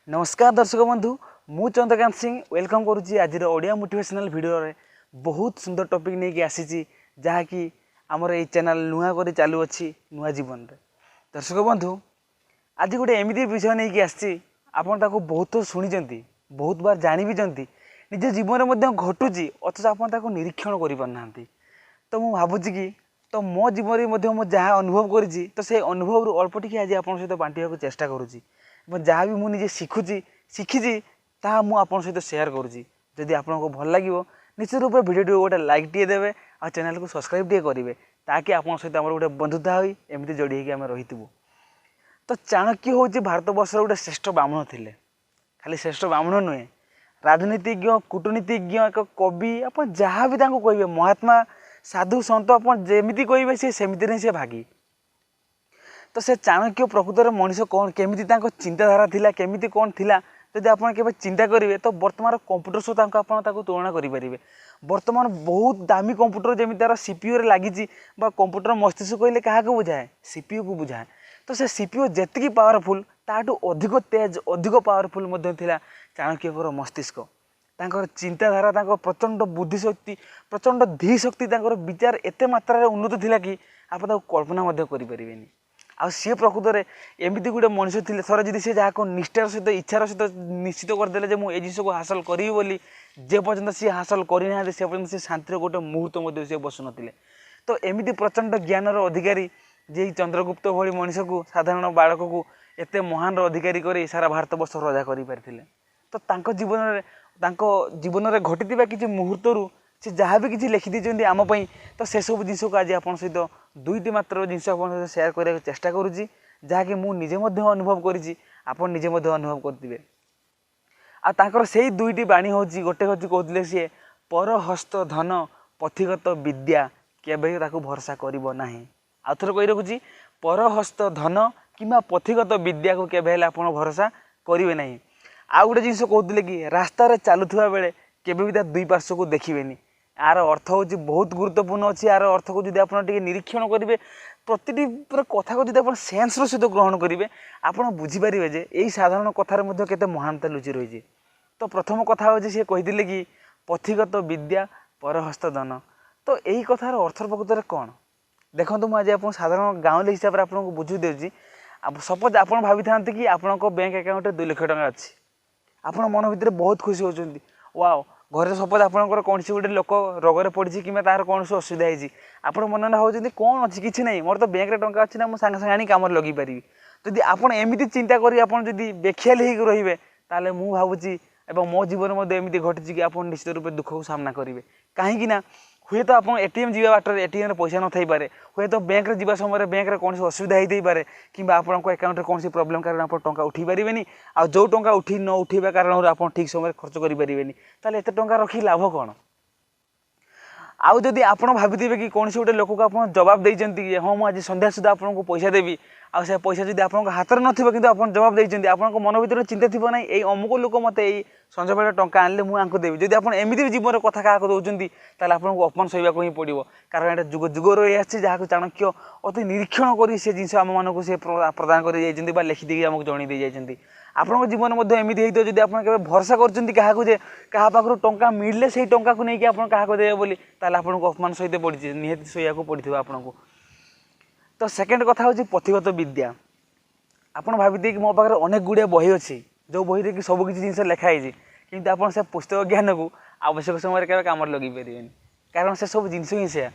नमस्कार दर्शक बंधु मु चंद्रकांत सिंह वेलकम करुच्ची आज ओडिया मोटिवेशनल वीडियो रे बहुत सुंदर टॉपिक नहीं कि आसी जहाँकि आमर ये चैनल नुआ कर चालू अच्छी नुआ जीवन रे दर्शक बंधु आज गोटे एमती विषय नहीं कि आसी आपन ताको बहुत शुणी बहुत बार जानी भी निज जीवन में घटुची अथच आप निरीक्षण करना तो मुझे भावुँ कि तो मो जीवन में मुझे जहाँ अनुभव करी तो से अनुभव रु अल्प टी आज आप सहित बांटा चेष्टा करुँची जहाँ भी मुझे शिखुची शिखी ताहा मु आपन सहित शेयर करुँची जदि आपको भल लगे निश्चित रूप से वीडियो गोटे लाइक टे देवे आ चैनल को सब्सक्राइब टे करेंगे ताकि आपन सहित आम गोटे बंधुता हो एमती जोड़ी होकर आम रही तो चाणक्य हूँ भारत वर्ष गोटे श्रेष्ठ ब्राह्मण थे खाली श्रेष्ठ ब्राह्मण नुहे राजनीतिज्ञ कूटनीतिज्ञ एक कवि आप जहाँ भी कहे महात्मा साधु सन्त आप जमी कहे सी सेमती से भागी तो से चाणक्य प्रकृत मनीष कौन केमी चिंताधारा थिला केमी कौन थिला जदि आप चिंता करेंगे तो बर्तमान कंप्यूटर सहित आप तुलना करेंगे बर्तमान बहुत दामी कंप्यूटर जमी तार सीपीयू लगी कंप्यूटर मस्तिष्क कहले क्या बुझाए सीपीयू को बुझाए तो से सीपीयू जी पावरफुल ताठू अधिक तेज अधिक पावरफुल थिला चाणक्यर मस्तिष्क तांकर चिंताधारा प्रचंड बुद्धिशक्ति प्रचंड धी शक्ति विचार एत मात्रा उन्नत थिला कि आप कल्पना करें आ सी प्रकृत में एमती गोटे मनीष थे थर जी सी जहाँ निष्ठार सहित इच्छार सहित निश्चित करदे मुझे जिस को हासिल करी बोली जे पर्यटन सी हासिल करना से पर्यटन से शांति गोटे मुहूर्त सी बसु नथिले तो एमती प्रचंड ज्ञानर अधिकारी जे चंद्रगुप्त भली मनीष को साधारण बालक को एत महान अधिकारी कर सारा भारत वर्ष रजा कर तो जीवन में घटी किसी मुहूर्त से जहाँ भी किसी लिखिदी आमपाई तो से सब जिस को आज आप सहित दुईटी मात्र जिनस आप सेयार करने चेष्टा करुँची जहाँकि मुझे अनुभव करी निजे अनुभव करेंगे आर से दुईटी बाणी हूँ गोटे हूँ कहते सी परहस्त धन पथिगत विद्या केवे भरोसा करना आउ थे कही रखुची परहस्त धन कि पथिगत विद्या को केवे आप भरोसा करेंगे ना आउ गोटे जिन कहते कि रास्तार चलुवा बेले केवे दुई पार्श्व को देखिए यार अर्थ हूँ बहुत गुरुत्वपूर्ण अच्छी यार अर्थ को जब आप निरीक्षण करेंगे प्रति कथा को जब आप सेन्स सहित ग्रहण करेंगे आप बुझीपारे जे यही साधारण कथार केते महानता लुचि रही तो प्रथम कथा हूँ सी कही कि पथिगत विद्या परहस्त धन तो यही कथार अर्थ प्रकृत कौन देखो मुझे आप साधारण गाँवली हिसाब से आपको बुझी दूसरी सपोज आप भावी था कि आपंक बैंक अकाउंट 2 लाख टका अच्छी आप मन भितर बहुत खुशी होती वाओ घर सपोज आपंकर कौन सी गोटे लोक रोग पड़ी कि तार कौन सी असुविधा होती आप मन होती कौन अच्छी किसी ना मोर तो बैंक टंका अच्छी ना मुझे सागे सागे आनी लगे पारि जदि आप एमती चिंता करी बेखियाली हो रे ताले मु भावुची एवं मो जीवन में एमती घटी कि आप निश्चित रूप दुख को सामना करेंगे कहीं हुए तो आप एटीएम जा बाटर एटीएम पैसा न थी पारे हुए तो बैंक जा समय बैंक में कौन असुविधा होती पारे कि आपको अकाउंट कौन सी प्रोब्लेम कारण आप टंका उठी पारे आ जो टंका उठी न उठा कारण आप ठीक समय खर्च करें ताले एत टंका रखी लाभ कौन आउ जदि आप भाभी कि कौन गोटे लोक को आप जवाब देती हाँ मुझे संध्या सुधा आपको पैसा देवी आ से पैसा जब आप हाथ में नथिबो किंतु आप जवाब देते आपको मन भर चिंता थी ना ये अमुक लोक मत संज बेले टंका आनले मुझे देवी जब आप एमती जीवन कथा क्या दौरान ताल आपको अपमान सहवाक ही पड़ो कारण यहाँ जुग जुग रही आसी जहाँ चाणक्य अति निरीक्षण कर जिन आम मानक से प्रदान कर लिखिदी आमको जन दे जाती आपन जीवन में एमती होती जब आप भरोसा कर पाखु टंका मिलले से टंका को लेकिन आप क्या देवे बोली आपको अपमान सहित पड़ी निहत सहवाक पड़ो आपको तो सेकेंड कथा हूँ पथिगत विद्या आप भावी कि मो पाखे अनेक गुड़िया बही अच्छी जो बही कि सब किसी जिन लिखाई कि आप से पुस्तक ज्ञान को आवश्यक समय क्या कम लगे पारे कारण से सब जिनस ही से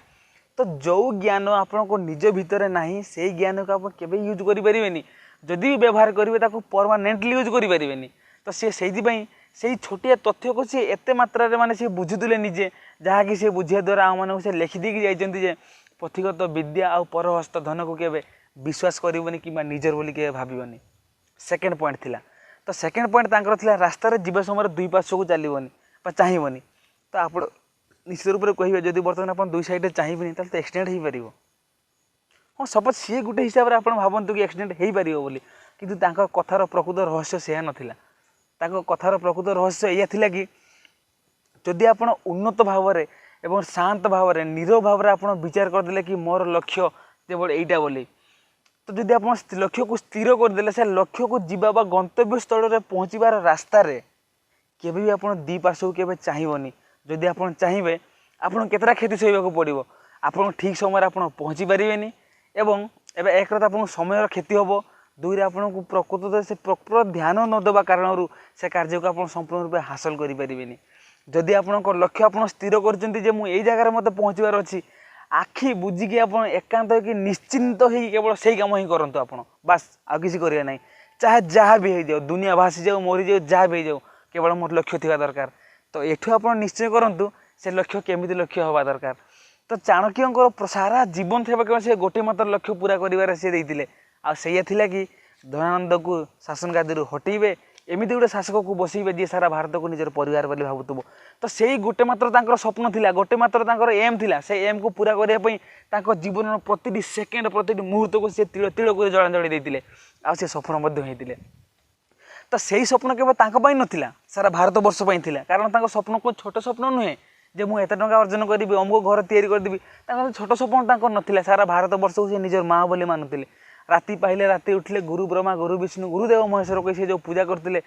तो जो ज्ञान आपको निज भितर ना से ज्ञान को आप केवे यूज करें जदि भी व्यवहार करेंगे परमानेंटली यूज करें तो सी से छोटिया तथ्य को सी एत मात्रा माने सी बुझुले निजे जहाँकि सी बुझा द्वारा आम मानक से लिखिदी जाइए पथिगत विद्या आ परहस्त धन को केवे विश्वास करबनी कि निजर बोली के भाबनी सेकेंड पॉइंट थिला तो सेकेंड पॉइंट थिला रास्तार जीवा समय दुई पार्श्व को चलबनी चाहबनी तो आप निश्चित रूप से कहे जब बर्तमान आप दुई साइड चाहबनी तो एक्सीडेंट हो पार हाँ सपोज सी गोटे हिसाब से आप भावतु कि एक्सीडेंट हो पार बोली किंतु कथार प्रकृत रहस्य से नाला कथार प्रकृत रहस्य या कि जदि आप उन्नत भाव में एवं शांत भाव में नीरव भाव में आप विचार करदे कि मोर लक्ष्य केवल यहीटा बोली तो जदि आप लक्ष्य को स्थिर करदे से लक्ष्य को जीवा बा गंतव्य स्थल में पहुँचबार रास्तार केबे भी आप दी पार्श्व के चाहबनी जदि आप चाहिए आपन केतटा क्षति सहवाक पड़ो आप ठीक समय आप पहुँची पारे एवं एवं एक आप समय क्षति हम दुई आपको प्रकृत से प्रकृत ध्यान न देवा कारण से कार्य को आप संपूर्ण रूप हासिल करें जदि आप लक्ष्य आप स्थिर कर मुझे जगार मत पहुँचबार अच्छी आखि बुझिकी आप एकांत कि निश्चिंत ही केवल से कम ही करूँ आप बास आ कि करेंगे ना चाहे जहाँ भी हो जाओ दुनिया भासी जाओ मरी जाओ जहाँ भी हो जाओ केवल मोर लक्ष्य थी दरकार तो एठू आप निश्चय करूँ से लक्ष्य केमी लक्ष्य हवा दरकार तो चाणक्य सारा जीवन थे केवल से गोटे मात्र लक्ष्य पूरा कर सी देते आया कि धनानंद को शासन गादी हटेबे एमती गोटे शासक को बसैबे जी सारा भारत को निजर परिवार बोली भावुव तो से गोटे मात्र स्वप्न थिला गोटे मात्र एम थिला से एम को पूरा करने जीवन प्रति सेकेंड प्रति मुहूर्त को सी तिल तिल कर जलांजलि देते आ सफल होते तो से स्वप्न केवल नाला सारा भारत वर्ष कारण स्वप्न को छोट स्वप्न नुहे जे मुझे एत टंका अर्जन करी अमुक घर तैयारी करदेवी छोट स्वप्न नाला सारा भारत वर्ष को निजर माँ बोली मानुले राति पाइले राति उठिले गुरु ब्रह्मा गुरु विष्णु गुरुदेव महेश्वर को जो पूजा करते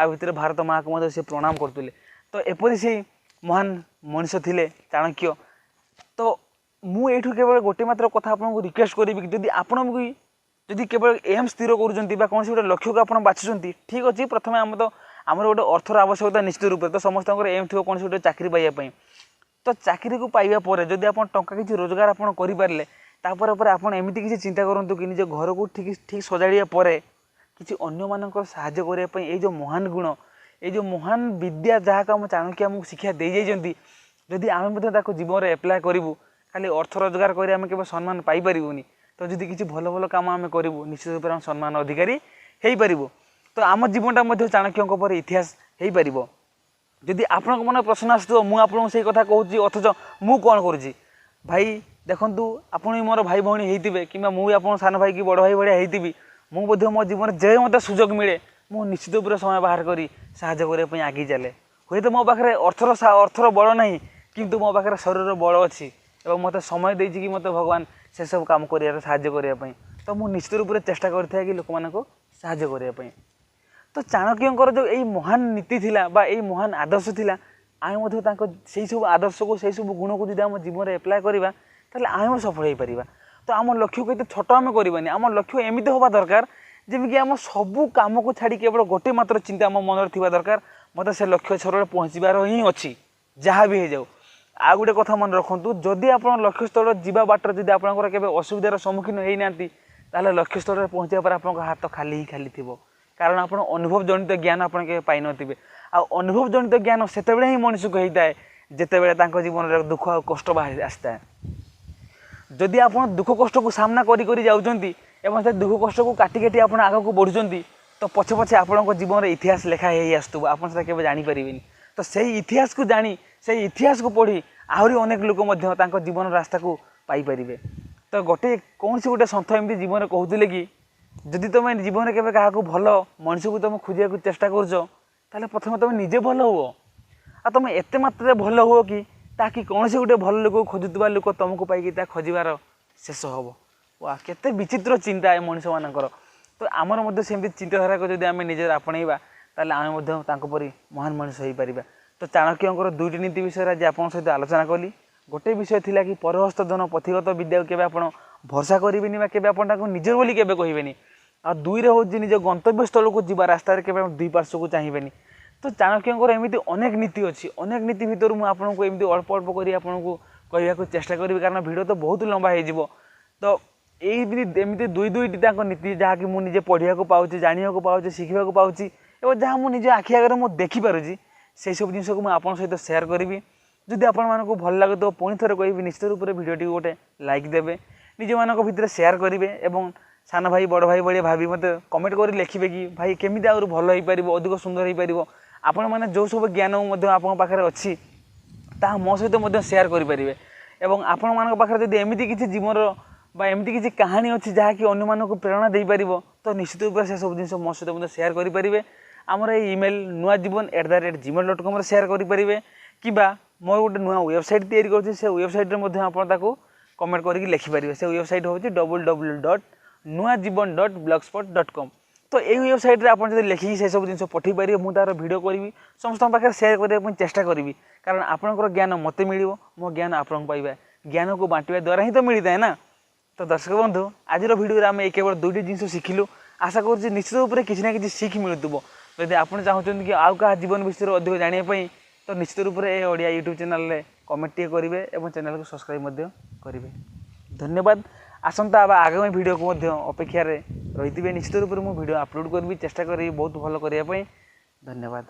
भितर भारत माँ को से प्रणाम करते तो एपरी से महान मनीष थे चाणक्य तो मुझे केवल गोटे मात्र कथा आपको रिक्वेस्ट करी कि जदि आपण भी जदि केवल एम स्थिर कर कौन गोटे लक्ष्य को आप बाछुं ठीक अच्छे प्रथम आम तो आम गोटे अर्थर आवश्यकता निश्चित रूप तो समस्त एम थी कौन गोटे चाकरी पाइबापी तो चाकरी को पाइबा जदि आप टंका किसी रोजगार आप करें तापर आप एमती किसी चिंता करूँ कि निज घर को ठीक ठीक सजाड़िया किसी अन्य मानकर साहाय्य करने ये जो महान गुण ये जो महान विद्या जहाँ को आम चाणक्य आमको शिक्षा दे जाइए जदि आम जीवन में एप्लाय करूँ खाली अर्थ रोजगार कर आम केवल सम्मान पाइबनी तो जदि किसी भल भल कम आम करूँ निश्चित रूप से सम्मान अधिकारी हो पार तो आम जीवनटा चाणक्यों पर इतिहास हो पार जदि आपण मन प्रश्न आसो मुझे से कथा कहूँ अथच मु कौन करुँची भाई देखूँ आपड़ मोर भाई भौणी होते कि मुझे आप सान भाई कि बड़ भाई भाया होती मुझे मो जीवन जे मत सुजोग मिले मु निश्चित रूप से समय बाहर कर साहाय्य करने आगे चले हुए तो मो पाखे अर्थर बल ना किंतु मो पाखे शरीर बल अच्छी और मत समय देती कि मत भगवान से सब कम कर साहाय्य करने तो मुझे निश्चित रूप से चेष्टा करता कि लोक मानक साहाय्य करने तो चाणक्यंकर जो यही महान नीति थिला यही महान आदर्श थिला आम से सब आदर्श को से सब गुण को जब आम जीवन में एप्लाय करवा ताले आम सफल हो पार तो आम लक्ष्य को छोट आम करवानी आम लक्ष्य एमती होगा दरकार जमीक आम सबू कम को छाड़ी केवल गोटे मात्र चिंता आम मन थी दरकार मत से लक्ष्य स्थल पहुँचबार ही अच्छी जहाँ भी हो जाऊ आ गोटे कथा मन रखु जदि आप लक्ष्य स्थल जावा बाटर जब आपंकर केवल असुविधार सम्मुखीन होना ताले लक्ष्य स्थल पहुँचा पर आप हाथ खाली ही खाली थी कारण आप अनुभव जनित ज्ञान आप पाई नथिबे आ अनुभव जनित ज्ञान से ही मनुष्य को होता है जिते जीवन में दुख और कष्ट बाहर आसता है जदि आप दुख कष्ट को सामना करी जाउछंती एवं से दुख कष्ट को काटी काटी आप आग को बढ़ुंट तो पछे पछे आपण जीवन में इतिहास लेखा ही आसतु आप केवल जानीपारे तो सही इतिहास को जानी से इतिहास को पढ़ी आहरी अनेक लोक जीवन रास्ता को पाइपर तो गोटे कौन सी गोटे सन्थ एमती जीवन में कहते कि जदि तुम जीवन में केवे क्या भल मनीष को तुम खोजा चेष्टा कर प्रथम तुम निजे भल हुओ आ तुम एत मात्रा भल हुओ कि ताकि कौन से गोटे भल लोक खोजुवा लोक तुमको पाई खोजार शेष हम वाह केते विचित्र चिंता है मनीष मानकर तो आमर सेमती चिंताधारा को जब आम निजे आपणेबा आम परी महान मनीष हो पार तो चाणक्यंकर दुईटी नीति विषय आज आप सहित आलोचना कली गोटे विषय थिला कि परहस्त धन पथिगत विद्या को आप भरसा करेंगे केवे आप निजर बोली केवे कहबेनी आ दुई रे होची निज गंतव्य स्थल को जीवा रास्ता केवल दुई पार्श्व को चाहिए तो चाणक्यंकर एमती अनेक नीति अच्छी अनेक नीति भितर मुझे एमती अल्प अल्प कर आपको कहवाक चेष्टा करी कारण भिड तो बहुत लंबा हो तो यही दुई दुईटी नीति जहाँकि मुझे पढ़ा पाऊँ जाना पाऊँ शिखा पाऊँ और जहाँ मुझे आखि आगे मुझे देखिपारे से सब जिन को मुझे सहित सेयार करी जदि आपको भल लगे तो पुणी थे कह निश्चित रूप से भिडियोटी गोटे लाइक देवे निज मान भितर सेयार करेंगे और सान भाई बड़ भाई भाई भाभी मत कमेंट कर लिखे कि भाई केमी आगे भल हो पार अधिक सुंदर हो पार आपण मैंने जो सब ज्ञान पाखे अच्छी ता मो सहित सेयार करेंगे और आपण मान पाखे जब एमती किसी जीवन एमती किसी कहानी अच्छी जहाँकि अन्य प्रेरणा दे पार तो निश्चित रूप से सब जिन मो सहित सेयार करेंगे आमर इमेल nuajiban@gmail.com सेयार करेंगे कि मोर गोटे नुआ वेबसाइट तैयारी कर वेबसाइट आप कमेंट करके लिखिपारे से वेबसाइट हूँ www.nuajiban nuajiban.blogspot.com। तो यही वेबसाइट रे आपन जदि लिखिकी से सब जिन पठे पारे मुझे तार भिडियो करी समस्त पाखे सेयार करने चेष्टा करी कारण आपंकर ज्ञान मत मिल मो ज्ञान आपन पाइबा ज्ञान को बांटा द्वारा ही तो मिलता है ना। तो दर्शक बंधु आज भिडियो आम केवल दुईटी जिन शिखिलु आशा कर निश्चित रूप से किसी ना कि शिख मिलूब जदि आप चाहते कि आउ क्या जीवन विषय अधिक जानापी तो निश्चित रूप से ओडिया यूट्यूब चैनल कमेंट करेंगे और चैनल को सब्सक्राइब करेंगे। धन्यवाद। आसंता आगामी वीडियो को अपेक्षा रही निश्चित रूप से मुझे वीडियो अपलोड करी चेष्टा करी बहुत भल करने। धन्यवाद।